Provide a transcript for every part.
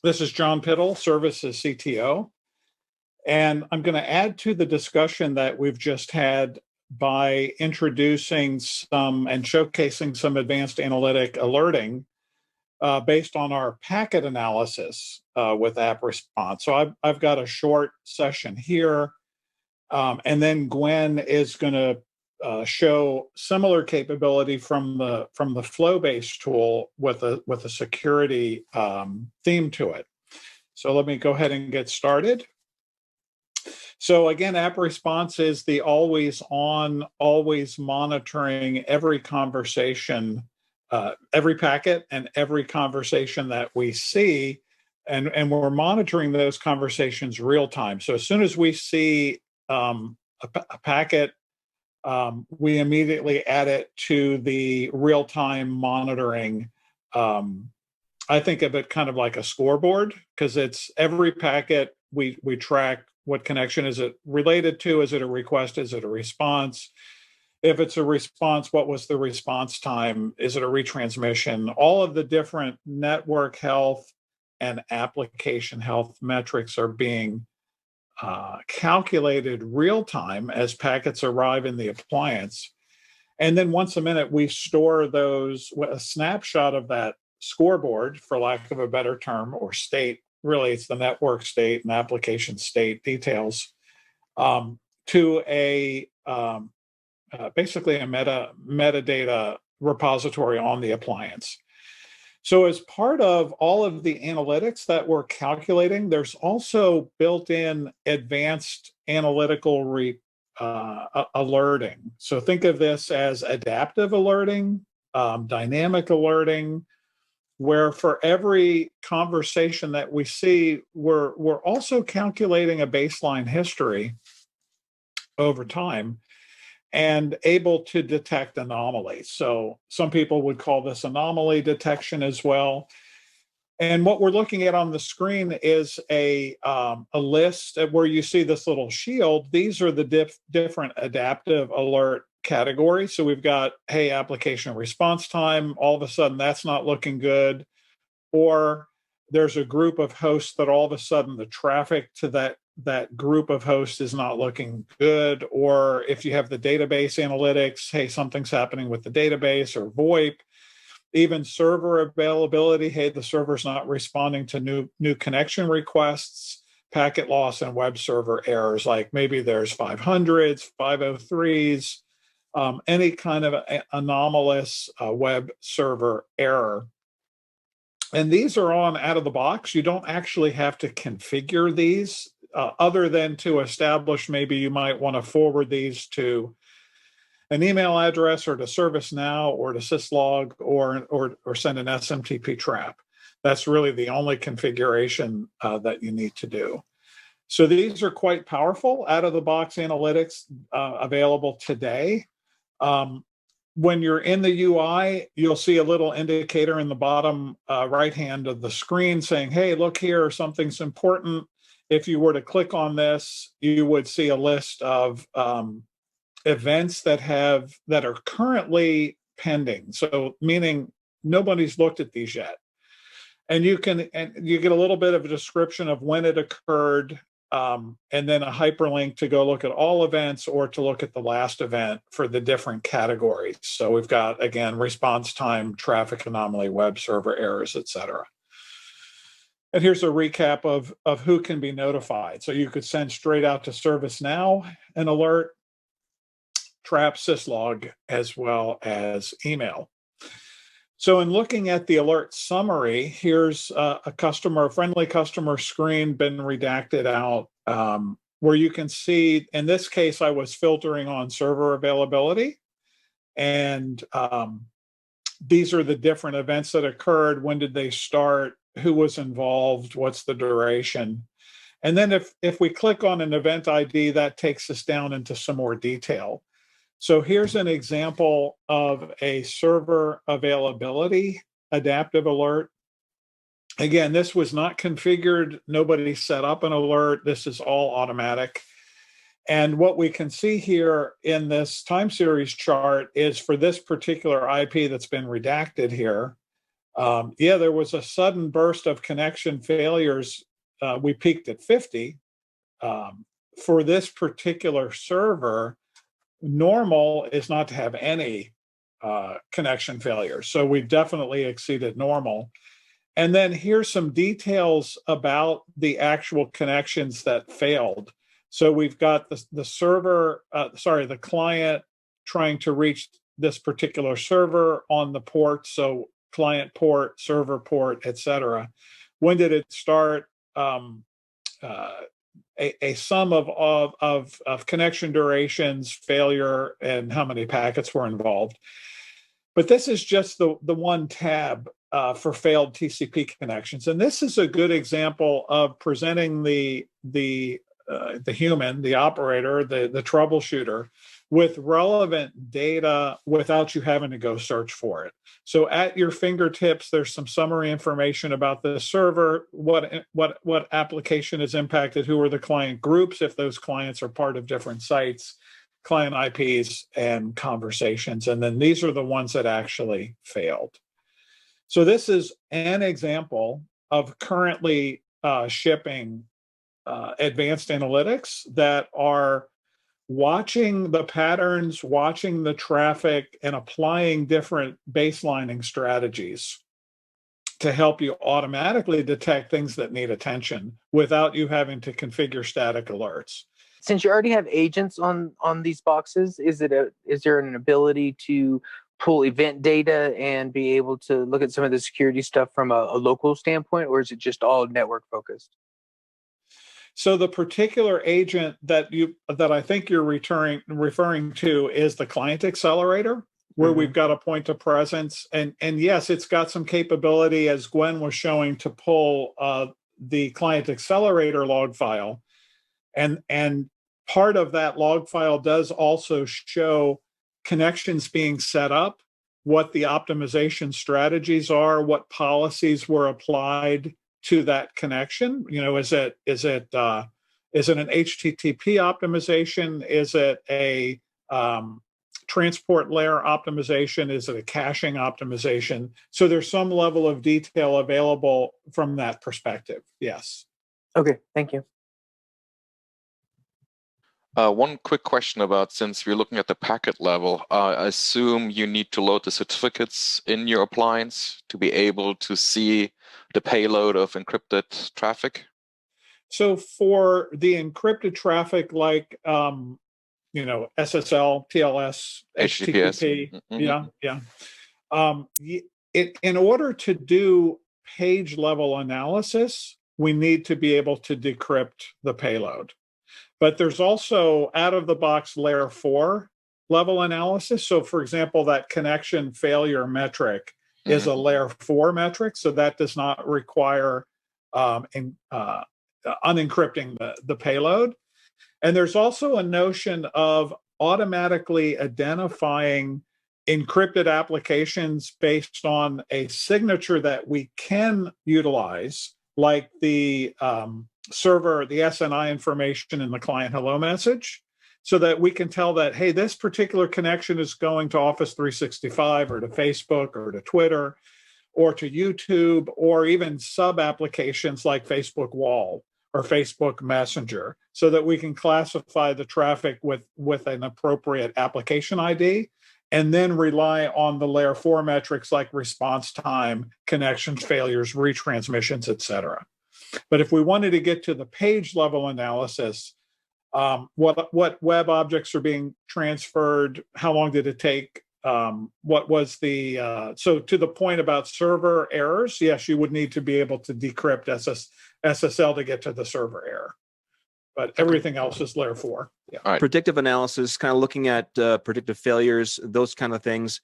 This is John Piddle, Services CTO, and I'm going to add to the discussion that we've just had by introducing some and showcasing some advanced analytic alerting based on our packet analysis with AppResponse. So I've got a short session here, and then Gwen is going to show similar capability from the flow-based tool with a security theme to it. So let me go ahead and get started. So again, AppResponse is the always on, always monitoring every conversation, every packet and every conversation that we see, and we're monitoring those conversations real time. So as soon as we see a packet, we immediately add it to the real-time monitoring. I think of it kind of like a scoreboard, because it's every packet we track. What connection is it related to? Is it a request? Is it a response? If it's a response, what was the response time? Is it a retransmission? All of the different network health and application health metrics are being calculated real time as packets arrive in the appliance. And then once a minute, we store those, a snapshot of that scoreboard, for lack of a better term, or state. Really, it's the network state and application state details to a basically a metadata repository on the appliance. So as part of all of the analytics that we're calculating, there's also built-in advanced analytical alerting. So think of this as adaptive alerting, dynamic alerting, where for every conversation that we see, we're also calculating a baseline history over time and able to detect anomalies. So some people would call this anomaly detection as well. And what we're looking at on the screen is a list where you see this little shield. These are the different adaptive alert categories. So we've got, hey, application response time, all of a sudden that's not looking good. Or there's a group of hosts that all of a sudden the traffic to that group of hosts is not looking good. Or if you have the database analytics, hey, something's happening with the database or VoIP. Even server availability, hey, the server's not responding to new connection requests, packet loss, and web server errors, like maybe there's 500s, 503s, any kind of anomalous web server error. And these are on out of the box. You don't actually have to configure these other than to establish maybe you might want to forward these to an email address or to ServiceNow or to syslog or send an SMTP trap. That's really the only configuration that you need to do. So these are quite powerful out-of-the-box analytics available today. When you're in the UI, you'll see a little indicator in the bottom right hand of the screen saying, hey, look here, something's important. If you were to click on this, you would see a list of events that are currently pending. So meaning nobody's looked at these yet. And you get a little bit of a description of when it occurred, and then a hyperlink to go look at all events or to look at the last event for the different categories. So we've got, again, response time, traffic anomaly, web server errors, et cetera. And here's a recap of who can be notified. So you could send straight out to ServiceNow an alert, trap, syslog, as well as email. So in looking at the alert summary, here's a friendly customer screen been redacted out, where you can see, in this case, I was filtering on server availability. And these are the different events that occurred. When did they start? Who was involved? What's the duration? And then if we click on an event ID, that takes us down into some more detail. So here's an example of a server availability adaptive alert. Again, this was not configured. Nobody set up an alert. This is all automatic. And what we can see here in this time series chart is for this particular IP that's been redacted here, Yeah, there was a sudden burst of connection failures. We peaked at 50. For this particular server, normal is not to have any connection failures. So we definitely exceeded normal. And then here's some details about the actual connections that failed. So we've got the server, the client trying to reach this particular server on the port. So client port, server port, etc. When did it start? Uh, a sum of connection durations, failure, and how many packets were involved. But this is just the one tab for failed TCP connections, and this is a good example of presenting the human, the operator, the troubleshooter, with relevant data without you having to go search for it. So at your fingertips, there's some summary information about the server, what application is impacted, who are the client groups, if those clients are part of different sites, client IPs, and conversations. And then these are the ones that actually failed. So this is an example of currently shipping advanced analytics that are watching the patterns, watching the traffic, and applying different baselining strategies to help you automatically detect things that need attention without you having to configure static alerts. Since you already have agents on these boxes, is there an ability to pull event data and be able to look at some of the security stuff from a local standpoint, or is it just all network focused? So the particular agent that I think you're referring to is the client accelerator, where we've got a point of presence, and yes, it's got some capability, as Gwen was showing, to pull the client accelerator log file, and part of that log file does also show connections being set up, what the optimization strategies are, what policies were applied to that connection. You know, is it an HTTP optimization? Is it a transport layer optimization? Is it a caching optimization? So there's some level of detail available from that perspective. Yes. Okay, thank you. One quick question about, since we're looking at the packet level, I assume you need to load the certificates in your appliance to be able to see the payload of encrypted traffic? So for the encrypted traffic, like SSL, TLS, HTTP, in order to do page level analysis, we need to be able to decrypt the payload. But there's also out-of-the-box layer 4 level analysis. So, for example, that connection failure metric is a layer 4 metric, so that does not require unencrypting the payload. And there's also a notion of automatically identifying encrypted applications based on a signature that we can utilize, like the server, the SNI information in the client hello message, so that we can tell that, hey, this particular connection is going to Office 365 or to Facebook or to Twitter or to YouTube, or even sub applications like Facebook Wall or Facebook Messenger, so that we can classify the traffic with an appropriate application ID, and then rely on the layer 4 metrics like response time, connections failures, retransmissions, et cetera. But if we wanted to get to the page level analysis, what web objects are being transferred, how long did it take, what was the, so to the point about server errors, yes, you would need to be able to decrypt SSL to get to the server error. But everything else is layer 4. Yeah. All right. Predictive analysis, kind of looking at predictive failures, those kind of things.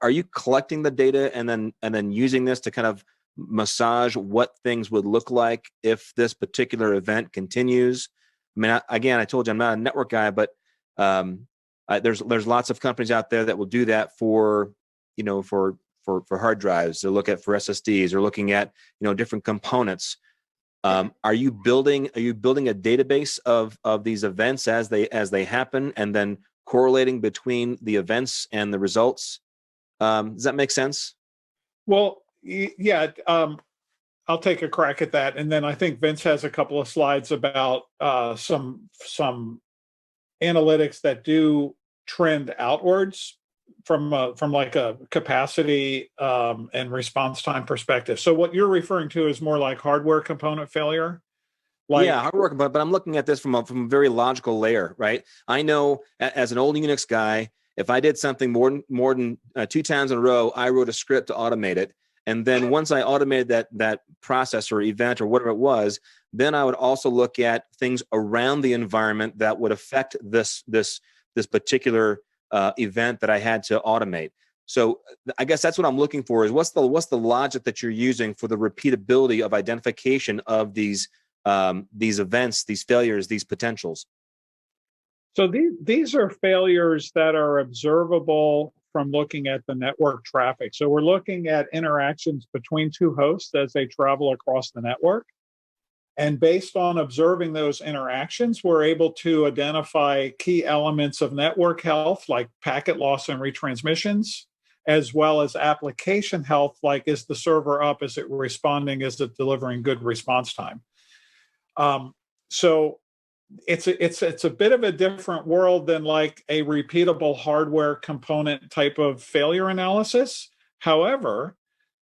Are you collecting the data and then using this to kind of massage what things would look like if this particular event continues? I mean, I told you I'm not a network guy, but there's lots of companies out there that will do that for hard drives. They'll look at for SSDs. They're looking at different components. Are you building a database of these events as they happen, and then correlating between the events and the results? Does that make sense? Well, Yeah, I'll take a crack at that, and then I think Vince has a couple of slides about some analytics that do trend outwards from like a capacity and response time perspective. So what you're referring to is more like hardware component failure. Yeah, hardware, but I'm looking at this from a very logical layer, right? I know as an old Unix guy, if I did something more than 2 times in a row, I wrote a script to automate it. And then once I automated that process or event or whatever it was, then I would also look at things around the environment that would affect this particular event that I had to automate. So I guess that's what I'm looking for is what's the logic that you're using for the repeatability of identification of these events, these failures, these potentials? So these are failures that are observable from looking at the network traffic. So we're looking at interactions between 2 hosts as they travel across the network. And based on observing those interactions, we're able to identify key elements of network health, like packet loss and retransmissions, as well as application health, like is the server up, is it responding, is it delivering good response time? So it's a bit of a different world than like a repeatable hardware component type of failure analysis. However,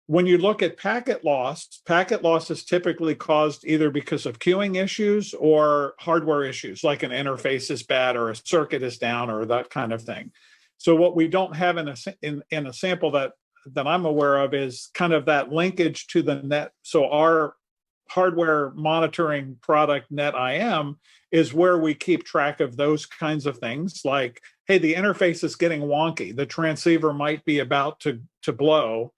when you look at packet loss is typically caused either because of queuing issues or hardware issues, like an interface is bad or a circuit is down or that kind of thing. So what we don't have in a sample that I'm aware of is kind of that linkage to the net. So our hardware monitoring product NetIM is where we keep track of those kinds of things, like, hey, the interface is getting wonky, the transceiver might be about to blow,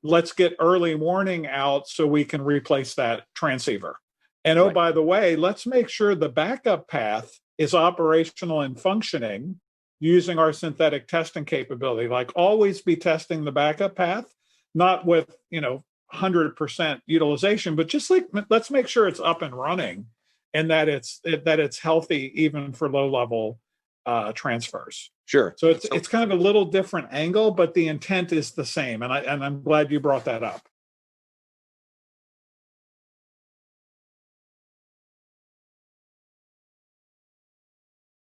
let's get early warning out so we can replace that transceiver. And oh, by the way, let's make sure the backup path is operational and functioning using our synthetic testing capability. Like, always be testing the backup path, not with 100% utilization, but just like, let's make sure it's up and running and that it's healthy even for low level transfers. Sure. So it's kind of a little different angle, but the intent is the same. And I'm glad you brought that up.